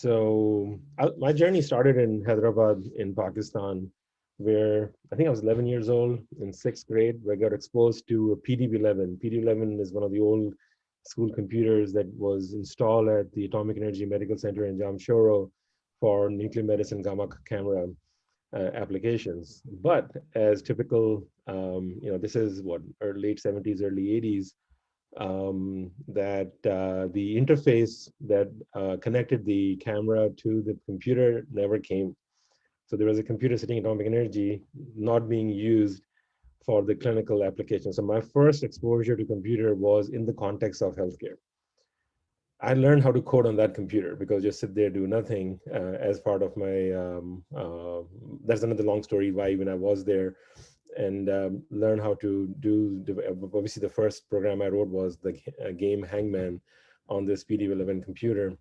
My journey started in Hyderabad in Pakistan, where I think I was 11 years old in sixth grade, where I got exposed to a PD-11. PD-11 is one of the old school computers that was installed at the Atomic Energy Medical Center in Jamshoro for nuclear medicine gamma camera applications. But as typical, this is what, late 70s, early 80s, that the interface that connected the camera to the computer never came. So there was a computer sitting at Atomic Energy not being used for the clinical application. So my first exposure to computer was in the context of healthcare. I learned how to code on that computer because just sit there, do nothing as part of my, that's another long story why when I was there and learn how to do, obviously the first program I wrote was the game Hangman on this PD-11 computer.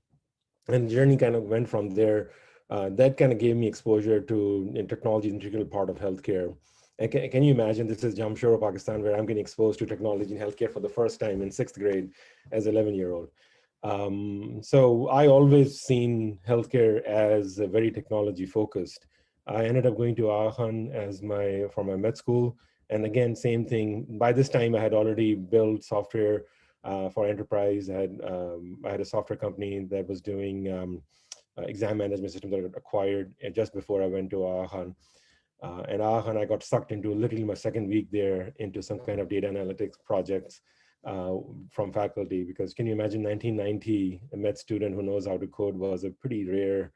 And the journey kind of went from there. That kind of gave me exposure to technology, integral part of healthcare. And can you imagine, this is Jamshoro, Pakistan, where I'm getting exposed to technology in healthcare for the first time in sixth grade as an 11-year-old. So I always seen healthcare as very technology focused. I ended up going to Aachen as for my med school. And again, same thing. By this time, I had already built software for enterprise. I had a software company that was doing exam management system that I acquired just before I went to Aachen. And Aachen, I got sucked into literally my second week there into some kind of data analytics projects from faculty, because can you imagine 1990, a med student who knows how to code was a pretty rare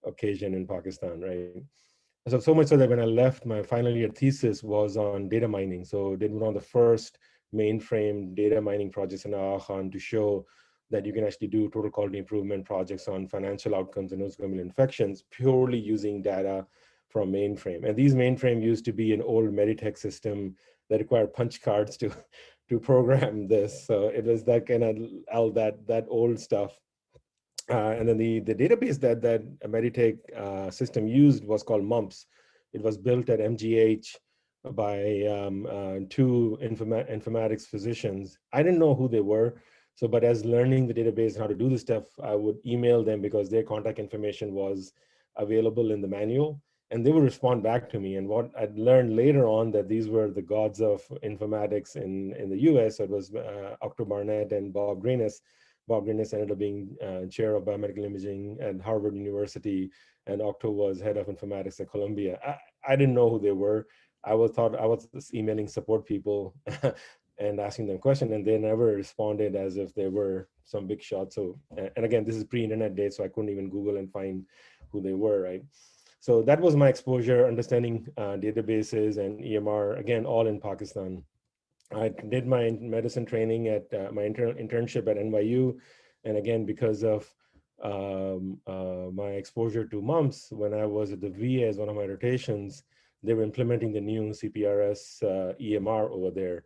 occasion in Pakistan, right? So much so that when I left, my final year thesis was on data mining. So did one of the first mainframe data mining projects in Aachen to show that you can actually do total quality improvement projects on financial outcomes and nosocomial infections purely using data from mainframe. And these mainframe used to be an old Meditech system that required punch cards to program this. So it was that kind of all that old stuff. And then the database that Meditech system used was called MUMPS. It was built at MGH by two informatics physicians. I didn't know who they were. So, but as learning the database and how to do this stuff, I would email them because their contact information was available in the manual, and they would respond back to me. And what I'd learned later on, that these were the gods of informatics in the US. So it was Octo Barnett and Bob Greenis. Bob Greenis ended up being chair of biomedical imaging at Harvard University, and Octo was head of informatics at Columbia. I didn't know who they were. I was just emailing support people and asking them questions, and they never responded as if they were some big shot. So, and again, this is pre-internet days, so I couldn't even Google and find who they were, right? So that was my exposure, understanding databases and EMR, again, all in Pakistan. I did my medicine training at my internship at NYU. And again, because of my exposure to mumps, when I was at the VA as one of my rotations, they were implementing the new CPRS EMR over there.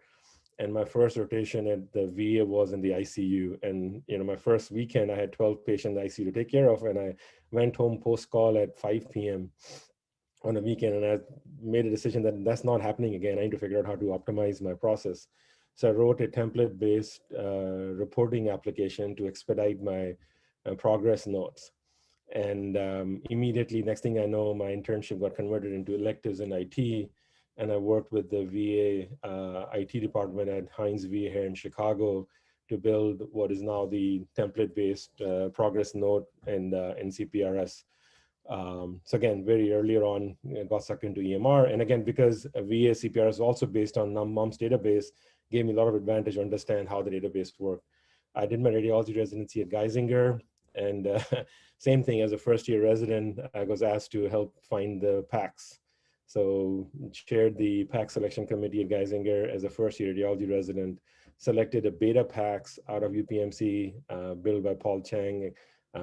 And my first rotation at the VA was in the ICU. And my first weekend, I had 12 patients in the ICU to take care of, and I went home post-call at 5 p.m. on a weekend, and I made a decision that that's not happening again. I need to figure out how to optimize my process. So I wrote a template-based reporting application to expedite my progress notes. And immediately, next thing I know, my internship got converted into electives in IT, and I worked with the VA IT department at Heinz VA here in Chicago to build what is now the template-based progress note in CPRS. So again, very earlier on, got sucked into EMR. And again, because VA CPR is also based on MUMS database, gave me a lot of advantage to understand how the database worked. I did my radiology residency at Geisinger, and same thing, as a first year resident, I was asked to help find the PACS. So chaired the PACS selection committee at Geisinger as a first year radiology resident, selected a beta PACS out of UPMC, built by Paul Chang,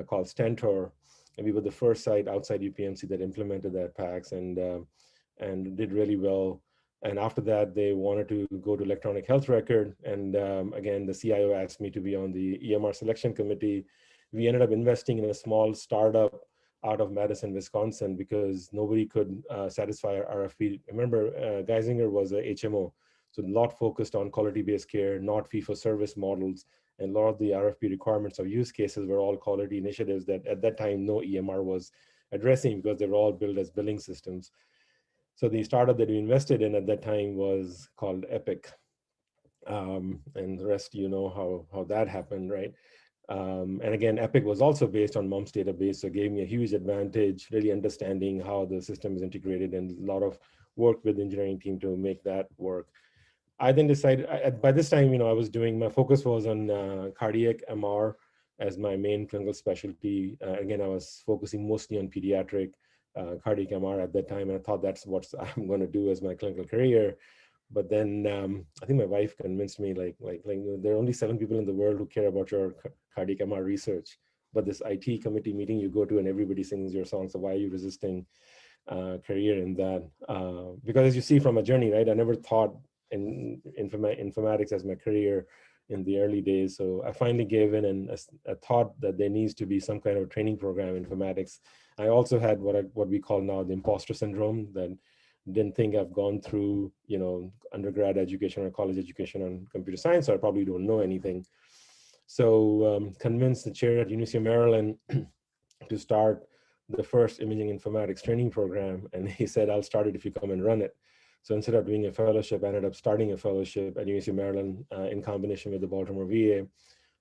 called Stentor. And we were the first site outside UPMC that implemented that PACS and did really well. And after that, they wanted to go to electronic health record. And again, the CIO asked me to be on the EMR selection committee. We ended up investing in a small startup out of Madison, Wisconsin, because nobody could satisfy our RFP. Remember, Geisinger was a HMO, so a lot focused on quality-based care, not fee-for-service models. And a lot of the RFP requirements of use cases were all quality initiatives that at that time no EMR was addressing because they were all built as billing systems. So the startup that we invested in at that time was called Epic. And the rest, you know how that happened, right? And again, Epic was also based on MUM's database, so it gave me a huge advantage, really understanding how the system is integrated, and a lot of work with the engineering team to make that work. I then decided, by this time, you know, I was doing, my focus was on cardiac MR as my main clinical specialty. Again, I was focusing mostly on pediatric cardiac MR at that time, and I thought that's what I'm going to do as my clinical career. But then I think my wife convinced me, there are only 7 people in the world who care about your cardiac MR research. But this IT committee meeting you go to and everybody sings your song, so why are you resisting career in that? Because as you see from a journey, right, I never thought in informatics as my career in the early days. So I finally gave in, and I thought that there needs to be some kind of training program in informatics. I also had what we call now the imposter syndrome, that didn't think I've gone through, you know, undergrad education or college education on computer science, so I probably don't know anything. So convinced the chair at University of Maryland to start the first imaging informatics training program. And he said, I'll start it if you come and run it. So instead of doing a fellowship, I ended up starting a fellowship at University of Maryland in combination with the Baltimore VA.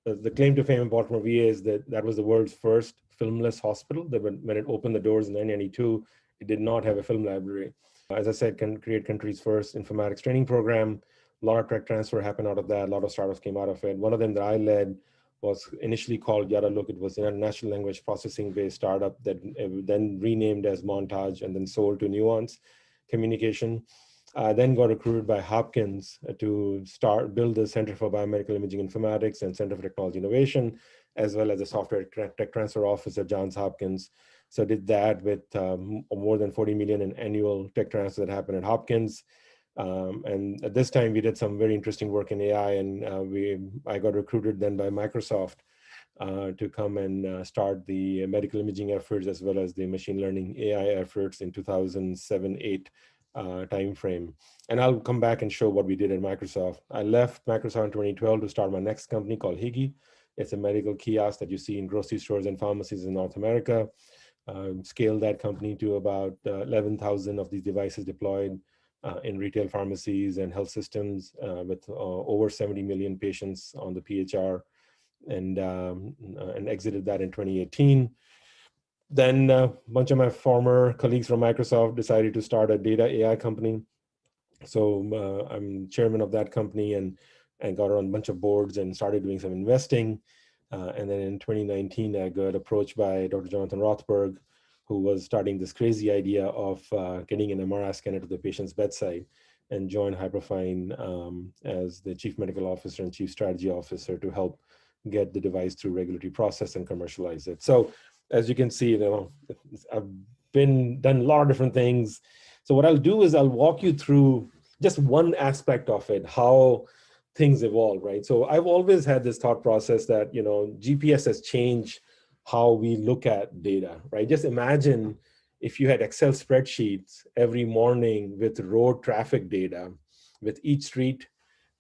The claim to fame in Baltimore VA is that that was the world's first filmless hospital. That when it opened the doors in 1992, it did not have a film library. As I said, can create country's first informatics training program. A lot of tech transfer happened out of that. A lot of startups came out of it. One of them that I led was initially called Yada Look. It was a natural language processing based startup that then renamed as Montage and then sold to Nuance Communication. Then got recruited by Hopkins to build the Center for Biomedical Imaging Informatics and Center for Technology Innovation, as well as the Software Tech Transfer Office at Johns Hopkins. So did that with more than 40 million in annual tech transfer that happened at Hopkins. And at this time, we did some very interesting work in AI, and I got recruited then by Microsoft to come and start the medical imaging efforts as well as the machine learning AI efforts in 2007-8 timeframe. And I'll come back and show what we did at Microsoft. I left Microsoft in 2012 to start my next company called Higi. It's a medical kiosk that you see in grocery stores and pharmacies in North America. Scaled that company to about 11,000 of these devices deployed in retail pharmacies and health systems with over 70 million patients on the PHR, and exited that in 2018. Then a bunch of my former colleagues from Microsoft decided to start a data AI company. So I'm chairman of that company and got on a bunch of boards and started doing some investing. And then in 2019, I got approached by Dr. Jonathan Rothberg, who was starting this crazy idea of getting an MRI scanner to the patient's bedside, and joined Hyperfine as the chief medical officer and chief strategy officer to help get the device through regulatory process and commercialize it. So as you can see, you know, I've done a lot of different things. So what I'll do is I'll walk you through just one aspect of it, how things evolve, right? So I've always had this thought process that, you know, GPS has changed how we look at data, right? Just imagine if you had Excel spreadsheets every morning with road traffic data, with each street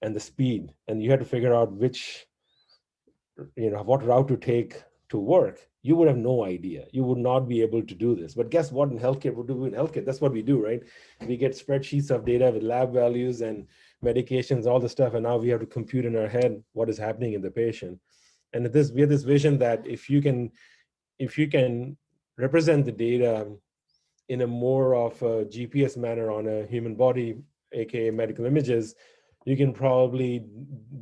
and the speed, and you had to figure out which, you know, what route to take to work. You would have no idea. You would not be able to do this. But guess what? In healthcare, we do in healthcare. That's what we do, right? We get spreadsheets of data with lab values and medications, all the stuff, and now we have to compute in our head what is happening in the patient. And we have this vision that if you can represent the data in a more of a GPS manner on a human body, aka medical images, you can probably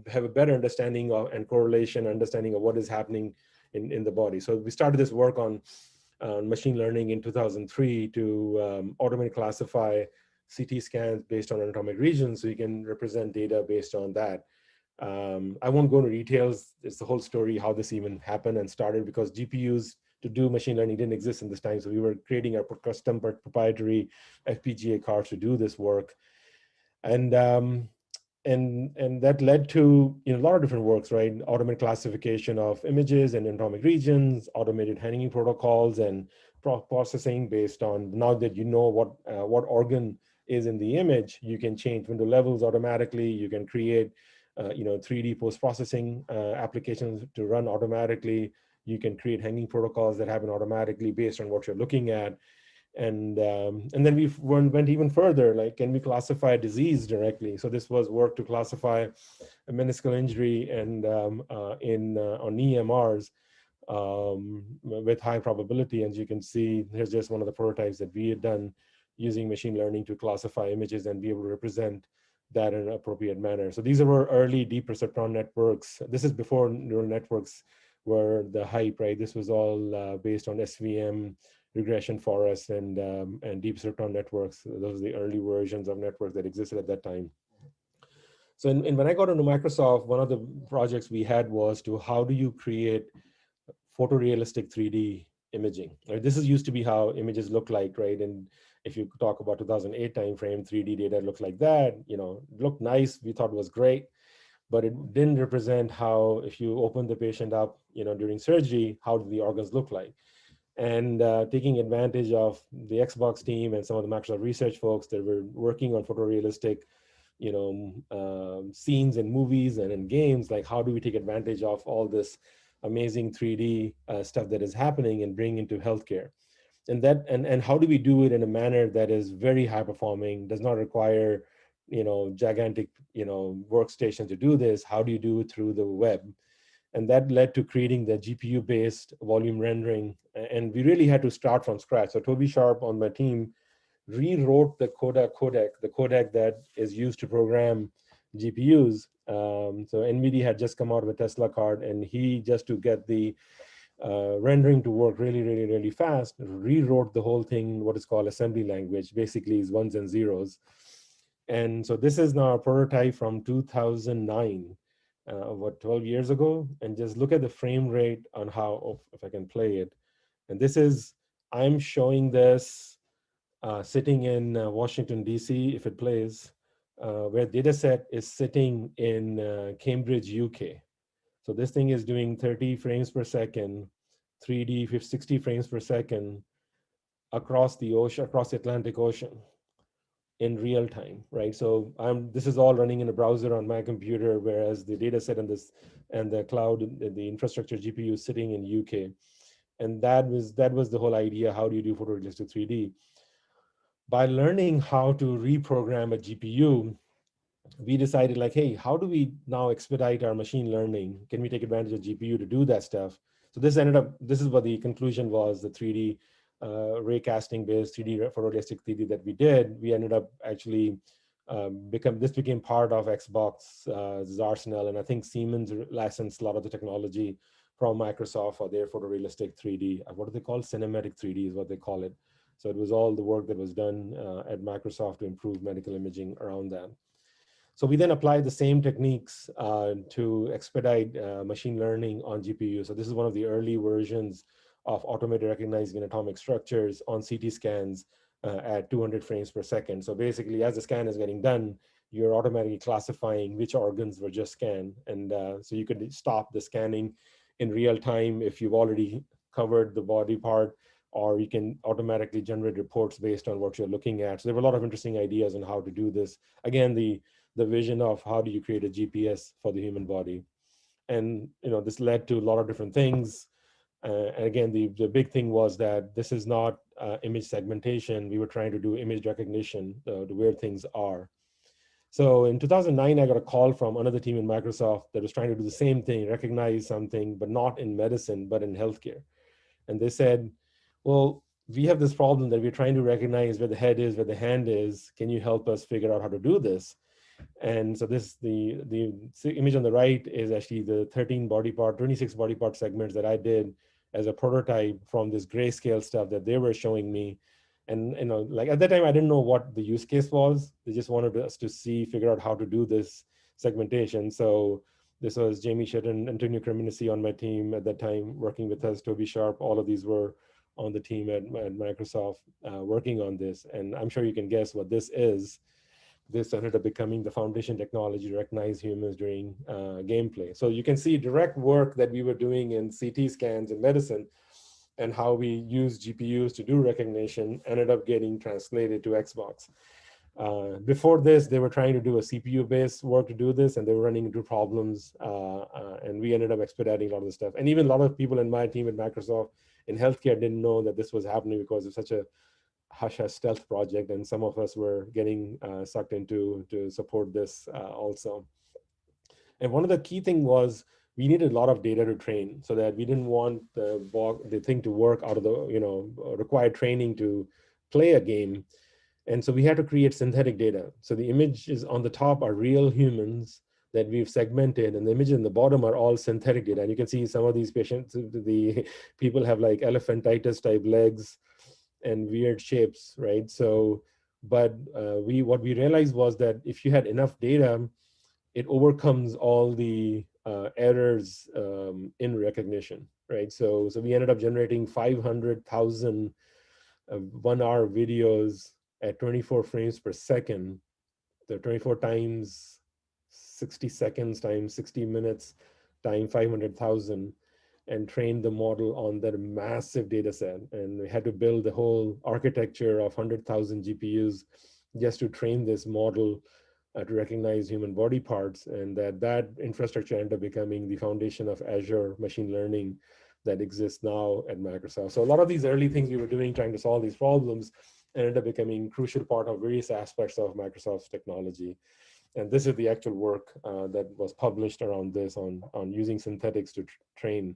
have a better understanding of and correlation understanding of what is happening in the body. So we started this work on machine learning in 2003 to automatically classify CT scans based on anatomic regions, so you can represent data based on that. I won't go into details. It's the whole story how this even happened and started, because GPUs to do machine learning didn't exist in this time. So we were creating our custom proprietary FPGA cards to do this work. And that led to, you know, a lot of different works, right? Automated classification of images and anatomic regions, automated handling protocols, and processing based on, now that you know what organ is in the image, you can change window levels automatically. You can create 3D post-processing applications to run automatically. You can create hanging protocols that happen automatically based on what you're looking at. And then we went even further, like, can we classify disease directly? So this was work to classify a meniscal injury and on EMRs with high probability. As you can see, here's just one of the prototypes that we had done using machine learning to classify images and be able to represent that in an appropriate manner. So these are early deep perceptron networks. This is before neural networks were the hype, right? This was all based on SVM, regression forests, and deep perceptron networks. Those are the early versions of networks that existed at that time. So when I got into Microsoft, one of the projects we had was to how do you create photorealistic 3D imaging, right? This is used to be how images look like, right? And if you talk about 2008 timeframe, 3D data looked like that, looked nice. We thought it was great, but it didn't represent how, if you open the patient up, during surgery, how do the organs look like? And taking advantage of the Xbox team and some of the Microsoft research folks that were working on photorealistic, scenes in movies and in games, like how do we take advantage of all this amazing 3D stuff that is happening and bring into healthcare? And how do we do it in a manner that is very high performing, does not require, gigantic, workstation to do this? How do you do it through the web? And that led to creating the GPU-based volume rendering. And we really had to start from scratch. So Toby Sharp on my team rewrote the codec that is used to program GPUs. So NVIDIA had just come out with a Tesla card, and he, just to get the rendering to work really, really, really fast, rewrote the whole thing, what is called assembly language, basically is ones and zeros. And so this is now a prototype from 2009. 12 years ago, and just look at the frame rate on how, if I can play it. And this is, I'm showing this sitting in Washington, DC, if it plays, where data set is sitting in Cambridge, UK. So this thing is doing 30 frames per second, 3D, 60 frames per second across the ocean, across the Atlantic Ocean, in real time, right? So this is all running in a browser on my computer, whereas the data set and the cloud, the infrastructure GPU is sitting in UK. And that was the whole idea. How do you do photorealistic 3D? By learning how to reprogram a GPU, we decided, like, hey, how do we now expedite our machine learning? Can we take advantage of GPU to do that stuff? So this is what the conclusion was, the 3D ray casting based 3D photorealistic 3D that we did. We ended up actually this became part of Xbox's arsenal, and I think Siemens licensed a lot of the technology from Microsoft for their photorealistic 3D. What do they call? Cinematic 3D is what they call it. So it was all the work that was done at Microsoft to improve medical imaging around that. So we then applied the same techniques to expedite machine learning on GPU. So this is one of the early versions of automated recognizing atomic structures on CT scans at 200 frames per second. So basically, as the scan is getting done, you're automatically classifying which organs were just scanned. And so you could stop the scanning in real time if you've already covered the body part, or you can automatically generate reports based on what you're looking at. So there were a lot of interesting ideas on how to do this. Again, the vision of how do you create a GPS for the human body. And this led to a lot of different things. And again, the big thing was that this is not image segmentation. We were trying to do image recognition to where things are. So in 2009, I got a call from another team in Microsoft that was trying to do the same thing, recognize something, but not in medicine, but in healthcare. And they said, well, we have this problem that we're trying to recognize where the head is, where the hand is. Can you help us figure out how to do this? And so the image on the right is actually the 26 body part segments that I did as a prototype from this grayscale stuff that they were showing me. And like at that time, I didn't know what the use case was. They just wanted us to figure out how to do this segmentation. So this was Jamie Shitton, Antonio Creminisi on my team at that time, working with us, Toby Sharp. All of these were on the team at Microsoft working on this. And I'm sure you can guess what this is. This ended up becoming the foundation technology to recognize humans during gameplay. So you can see direct work that we were doing in CT scans in medicine and how we use GPUs to do recognition ended up getting translated to Xbox. Before this, they were trying to do a CPU-based work to do this, and they were running into problems. And we ended up expediting a lot of the stuff. And even a lot of people in my team at Microsoft in healthcare didn't know that this was happening because it's such a hush-hush stealth project, and some of us were getting sucked into to support this also. And one of the key thing was we needed a lot of data to train, so that we didn't want the thing to work out of the required training to play a game. And so we had to create synthetic data. So the images on the top are real humans that we've segmented, and the images in the bottom are all synthetic data. And you can see some of these patients, the people have like elephantitis type legs and weird shapes, right? So, but what we realized was that if you had enough data, it overcomes all the errors in recognition, right? So we ended up generating 500,000 1 hour videos at 24 frames per second. The 24 times 60 seconds times 60 minutes times 500,000, and trained the model on that massive data set. And we had to build the whole architecture of 100,000 GPUs just to train this model to recognize human body parts. And that infrastructure ended up becoming the foundation of Azure machine learning that exists now at Microsoft. So a lot of these early things we were doing trying to solve these problems ended up becoming crucial part of various aspects of Microsoft's technology. And this is the actual work that was published around this on using synthetics to train.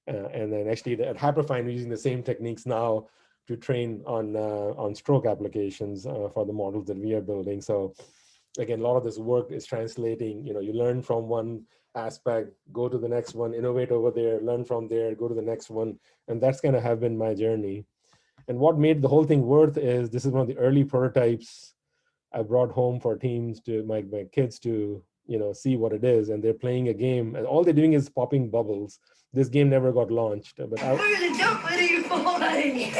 And then actually at Hyperfine, we're using the same techniques now to train on stroke applications for the models that we are building. So again, a lot of this work is translating, you learn from one aspect, go to the next one, innovate over there, learn from there, go to the next one. And that's kind of have been my journey. And what made the whole thing worth is this is one of the early prototypes I brought home for teams to my kids to see what it is, and they're playing a game, and all they're doing is popping bubbles. This game never got launched, but we're the jumping boy.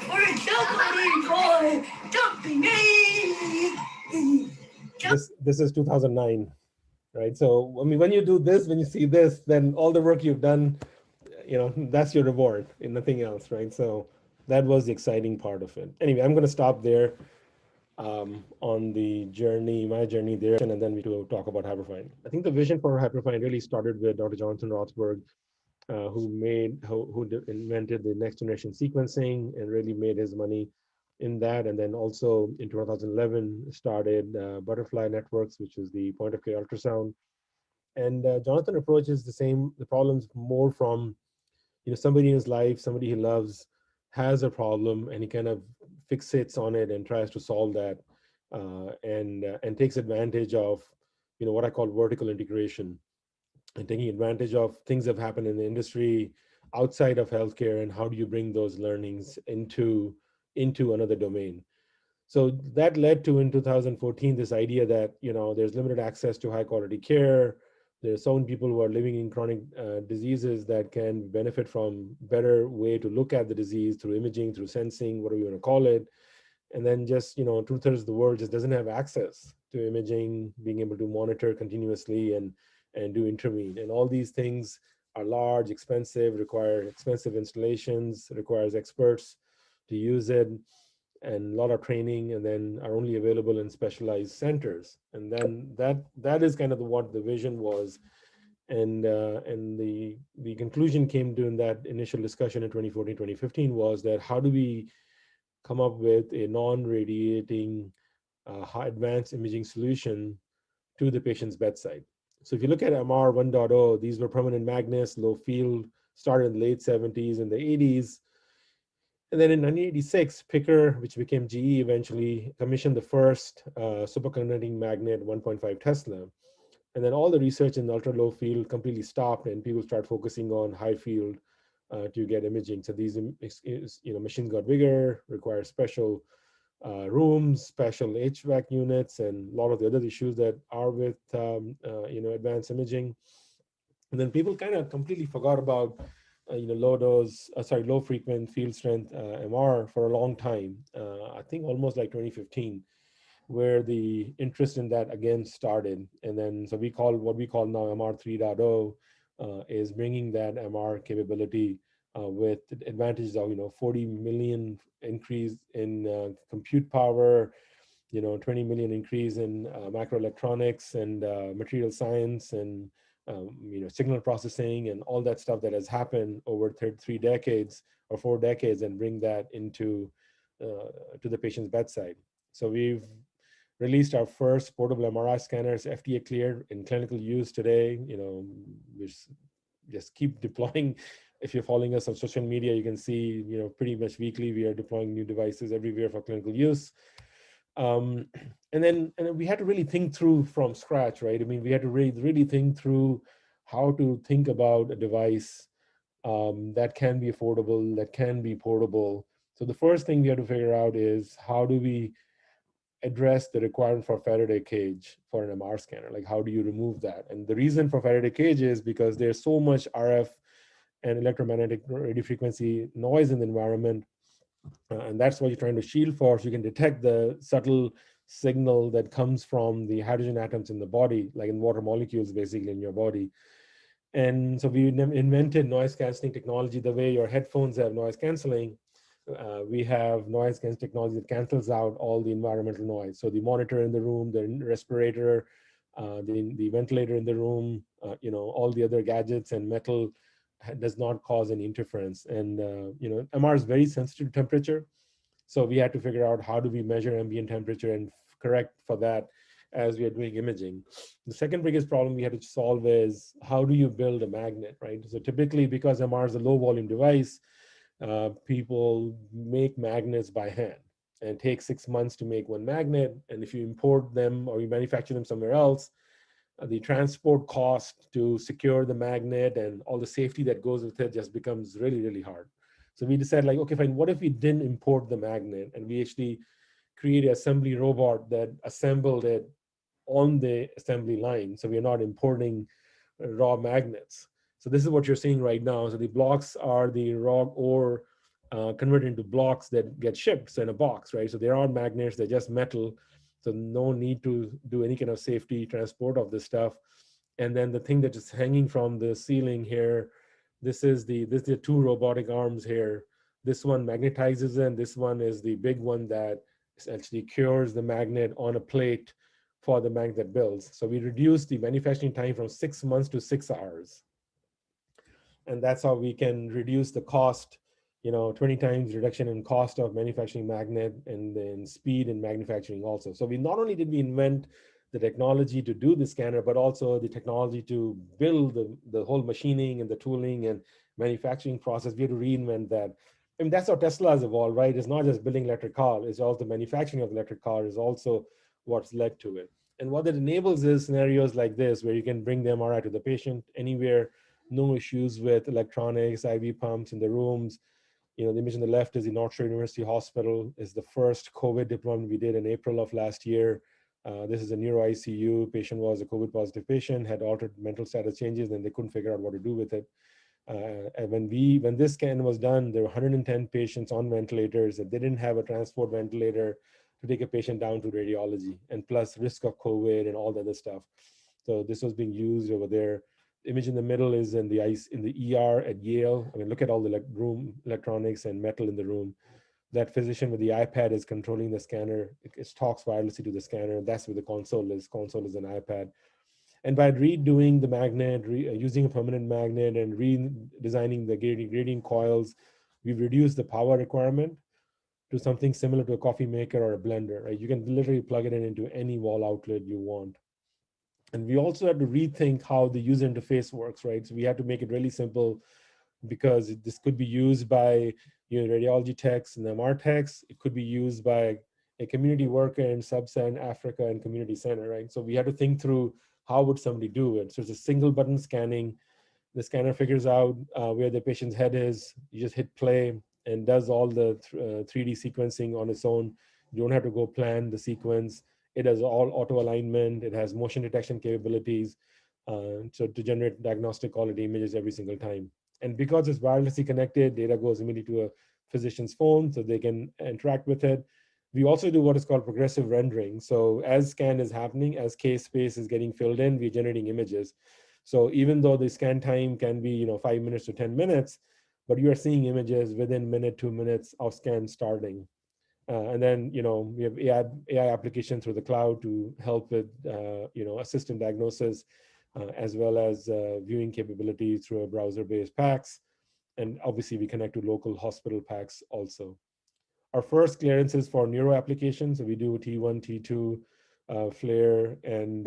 We're a jumping boy. Jumping. This is 2009, right? So I mean, when you do this, when you see this, then all the work you've done, that's your reward and nothing else, right? So that was the exciting part of it. Anyway, I'm going to stop there on the journey, my journey there, and then we to talk about Hyperfine. I think the vision for Hyperfine really started with Dr. Jonathan Rothberg, who invented the next generation sequencing and really made his money in that. And then also in 2011 started Butterfly Networks, which is the point of care ultrasound. And Jonathan approaches the problems more from somebody in his life, somebody he loves has a problem, and he kind of fixates on it and tries to solve that, and takes advantage of what I call vertical integration, and taking advantage of things that have happened in the industry outside of healthcare, and how do you bring those learnings into another domain. So that led to, in 2014, this idea that there's limited access to high quality care. There's so many people who are living in chronic diseases that can benefit from better way to look at the disease through imaging, through sensing, whatever you want to call it. And then just 2/3 of the world just doesn't have access to imaging, being able to monitor continuously and do intervene. And all these things are large, expensive, require expensive installations, requires experts to use it, and a lot of training, and then are only available in specialized centers. And then that is kind of what the vision was. And the conclusion came to in that initial discussion in 2014, 2015 was that how do we come up with a non-radiating high advanced imaging solution to the patient's bedside. So if you look at MR 1.0, these were permanent magnets, low field, started in the late 70s and the 80s. And then in 1986, Picker, which became GE, eventually commissioned the first superconducting magnet, 1.5 Tesla. And then all the research in the ultra low field completely stopped, and people start focusing on high field to get imaging. So these machines got bigger, require special rooms, special HVAC units, and a lot of the other issues that are with advanced imaging. And then people kind of completely forgot about low frequent field strength MR for a long time. I think almost like 2015, where the interest in that again started. And then so what we call now MR 3.0 is bringing that MR capability with advantages of 40 million increase in compute power, 20 million increase in macroelectronics and material science and signal processing and all that stuff that has happened over 3 decades or 4 decades, and bring that into to the patient's bedside. So we've released our first portable MRI scanners, FDA cleared, in clinical use today. We just keep deploying. If you're following us on social media, you can see, pretty much weekly, we are deploying new devices everywhere for clinical use. Um, and then we had to really think through from scratch, right? I mean, we had to really think through how to think about a device that can be affordable, that can be portable. So the first thing we had to figure out is, how do we address the requirement for Faraday cage for an MR scanner? Like, how do you remove that? And the reason for Faraday cage is because there's so much RF and electromagnetic radio frequency noise in the environment. And that's what you're trying to shield for, so you can detect the subtle signal that comes from the hydrogen atoms in the body, like in water molecules, basically, in your body. And so we invented noise canceling technology. The way your headphones have noise canceling, we have noise canceling technology that cancels out all the environmental noise. So the monitor in the room, the respirator, the ventilator in the room, all the other gadgets and metal does not cause any interference. And MR is very sensitive to temperature. So we had to figure out, how do we measure ambient temperature and correct for that as we are doing imaging. The second biggest problem we had to solve is, how do you build a magnet, right? So typically, because MR is a low volume device, people make magnets by hand, and it takes 6 months to make one magnet. And if you import them or you manufacture them somewhere else, the transport cost to secure the magnet and all the safety that goes with it just becomes really, really hard. So we decided, like, okay, fine, what if we didn't import the magnet, and we actually create an assembly robot that assembled it on the assembly line, so we are not importing raw magnets. So this is what you're seeing right now. So the blocks are the raw ore converted into blocks that get shipped in a box, right? So they aren't magnets, they're just metal. So no need to do any kind of safety transport of this stuff. And then the thing that is hanging from the ceiling here, this is the two robotic arms here. This one magnetizes, and this one is the big one that essentially cures the magnet on a plate for the magnet that builds. So we reduce the manufacturing time from 6 months to 6 hours. And that's how we can reduce the cost, 20 times reduction in cost of manufacturing magnet, and then speed in manufacturing also. So we not only did we invent the technology to do the scanner, but also the technology to build the whole machining and the tooling and manufacturing process. We had to reinvent that. I mean, that's how Tesla has evolved, right? It's not just building electric car, it's also manufacturing of electric car is also what's led to it. And what it enables is scenarios like this, where you can bring the MRI to the patient anywhere, no issues with electronics, IV pumps in the rooms. The image on the left is the North Shore University Hospital. Is the first COVID deployment we did in April of last year. This is a Neuro ICU. Patient was a COVID positive patient, had altered mental status changes, and they couldn't figure out what to do with it. And when this scan was done, there were 110 patients on ventilators, and they didn't have a transport ventilator to take a patient down to radiology, and plus risk of COVID and all the other stuff. So this was being used over there. Image in the middle is in the ER at Yale. I mean, look at all the room electronics and metal in the room. That physician with the iPad is controlling the scanner. It talks wirelessly to the scanner. That's where the console is. Console is an iPad. And by redoing the magnet, using a permanent magnet, and redesigning the gradient coils, we've reduced the power requirement to something similar to a coffee maker or a blender, right? You can literally plug it into any wall outlet you want. And we also had to rethink how the user interface works, right? So we had to make it really simple, because this could be used by radiology techs and MR techs. It could be used by a community worker in sub-Saharan Africa and community center, right? So we had to think through, how would somebody do it? So it's a single button scanning. The scanner figures out where the patient's head is. You just hit play and does all the 3D sequencing on its own. You don't have to go plan the sequence. It has all auto alignment. It has motion detection capabilities, so to generate diagnostic quality images every single time. And because it's wirelessly connected, data goes immediately to a physician's phone so they can interact with it. We also do what is called progressive rendering. So as scan is happening, as case space is getting filled in, we're generating images. So even though the scan time can be 5 minutes to 10 minutes, but you are seeing images within minute, 2 minutes of scan starting. And then, we have AI application through the cloud to help with, assist in diagnosis, as well as viewing capability through a browser-based PACS. And obviously, we connect to local hospital PACS also. Our first clearances for neuro applications, so we do T1, T2, FLAIR, and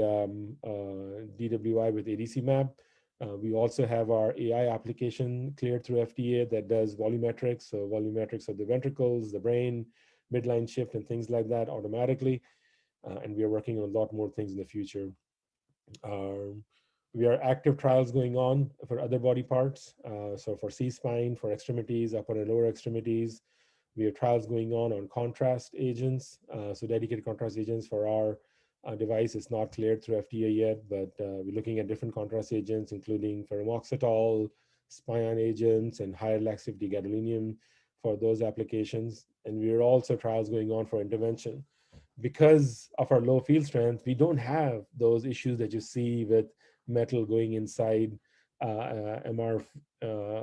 DWI with ADC map. We also have our AI application cleared through FDA that does volumetrics, so volumetrics of the ventricles, the brain, midline shift, and things like that automatically. And we are working on a lot more things in the future. We are active trials going on for other body parts. So for C-spine, for extremities, upper and lower extremities. We have trials going on contrast agents. So dedicated contrast agents for our device is not cleared through FDA yet, but we're looking at different contrast agents, including ferumoxytol, spion agents, and higher laxivity gadolinium for those applications. And we are also trials going on for intervention. Because of our low field strength, we don't have those issues that you see with metal going inside MR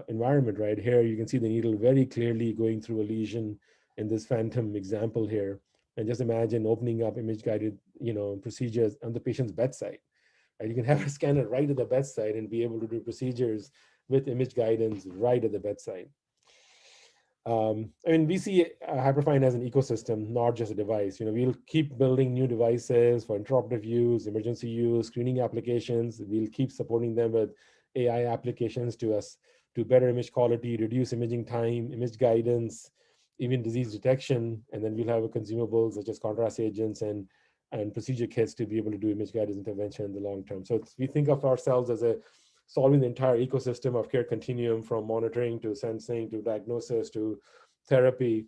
environment. Right here, you can see the needle very clearly going through a lesion in this phantom example here. And just imagine opening up image-guided, procedures on the patient's bedside. And you can have a scanner right at the bedside and be able to do procedures with image guidance right at the bedside. We see Hyperfine as an ecosystem, not just a device. We'll keep building new devices for intraoperative use, emergency use, screening applications. We'll keep supporting them with AI applications to better image quality, reduce imaging time, image guidance, even disease detection. And then we'll have consumables such as contrast agents and procedure kits to be able to do image guidance intervention in the long term. So we think of ourselves as solving the entire ecosystem of care continuum, from monitoring to sensing to diagnosis to therapy.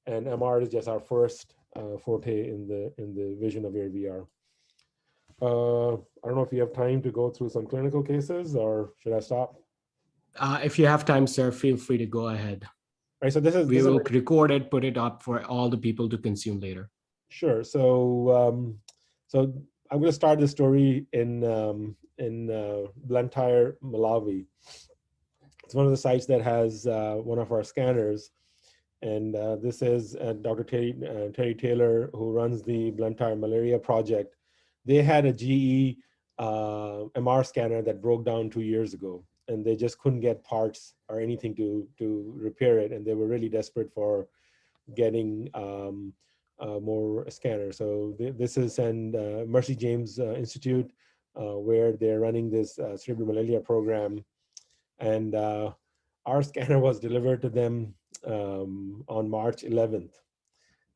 And MR is just our first forte in the vision of where we are. I don't know if you have time to go through some clinical cases, or should I stop? If you have time, sir, feel free to go ahead. Right, so we will record it, put it up for all the people to consume later. Sure. So I'm going to start the story in Blantyre, Malawi. It's one of the sites that has one of our scanners. And this is Dr. Terry Taylor, who runs the Blantyre Malaria Project. They had a GE MR scanner that broke down 2 years ago, and they just couldn't get parts or anything to repair it. And they were really desperate for getting more scanners. So this is an Mercy James Institute, where they're running this cerebral malaria program. And our scanner was delivered to them on March 11th.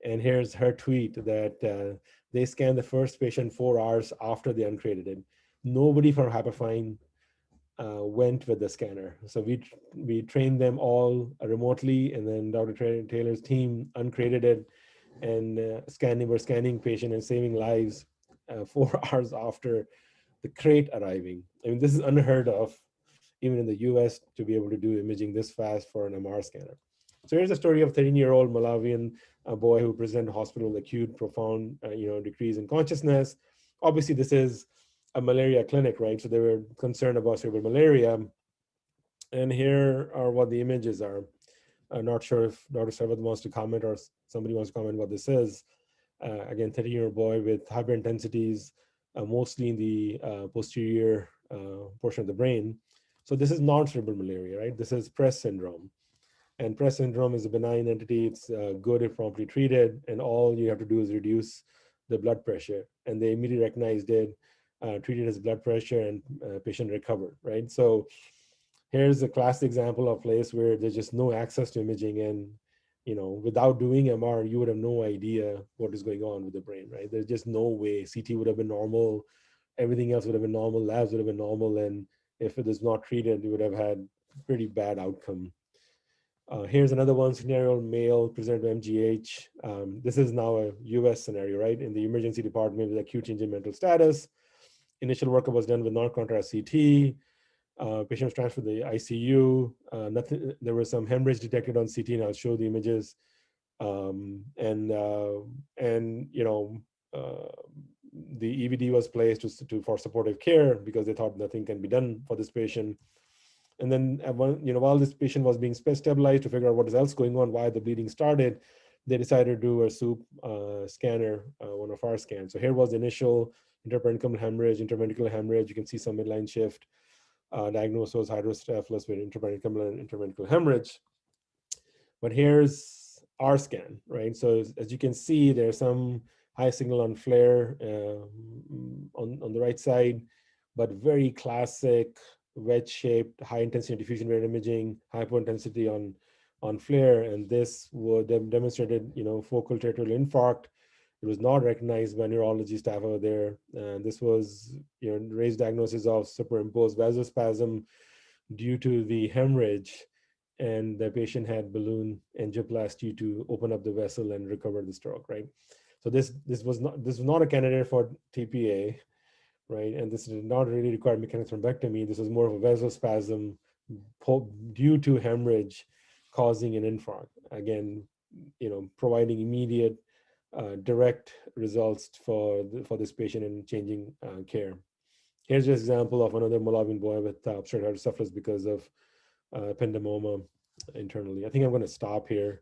And here's her tweet that they scanned the first patient 4 hours after they uncrated it. Nobody from Hyperfine went with the scanner. So we trained them all remotely, and then Dr. Taylor's team uncrated it, and we're scanning patient and saving lives 4 hours after the crate arriving. This is unheard of, even in the US, to be able to do imaging this fast for an MR scanner. So here's a story of 13-year-old Malawian boy who presented to hospital with acute, profound, decrease in consciousness. Obviously, this is a malaria clinic, right? So they were concerned about cerebral malaria. And here are what the images are. I'm not sure if Dr. Sarvat wants to comment, or somebody wants to comment what this is. Again, 13-year-old boy with hyperintensities, mostly in the posterior portion of the brain. So this is non-cerebral malaria, right? This is Press syndrome. And Press syndrome is a benign entity. It's good if promptly treated, and all you have to do is reduce the blood pressure. And they immediately recognized it, treated his blood pressure, and patient recovered, right? So here's a classic example of a place where there's just no access to imaging, and without doing MR, you would have no idea what is going on with the brain, right? There's just no way. CT would have been normal, everything else would have been normal, labs would have been normal, and if it is not treated, you would have had pretty bad outcome. Here's another one, scenario, male presented to MGH. This is now a US scenario, right? In the emergency department with acute change in mental status. Initial workup was done with non-contrast CT. Patient was transferred to the ICU. There was some hemorrhage detected on CT, and I'll show the images. The EVD was placed for supportive care because they thought nothing can be done for this patient. And then while this patient was being stabilized to figure out what is else going on, why the bleeding started, they decided to do a soup scanner, one of our scans. So here was the initial interparenchymal hemorrhage, interventricular hemorrhage. You can see some midline shift. Diagnosis was hydrocephalus with interparenchymal and interventricular hemorrhage. But here's our scan, right? So as you can see, there's some high signal on flare on the right side, but very classic wedge-shaped, high-intensity diffusion rate imaging, hypointensity on flare, and this would demonstrated, focal territorial infarct. It was not recognized by neurology staff over there. And this was, raised diagnosis of superimposed vasospasm due to the hemorrhage, and the patient had balloon angioplasty to open up the vessel and recover the stroke, right? So this was not a candidate for TPA, right? And this did not really require mechanical thrombectomy. This was more of a vasospasm due to hemorrhage causing an infarct. Again, providing immediate, direct results for this patient and changing care. Here's an example of another Malawian boy with obstructive hydrocephalus because of ependymoma internally. I think I'm going to stop here.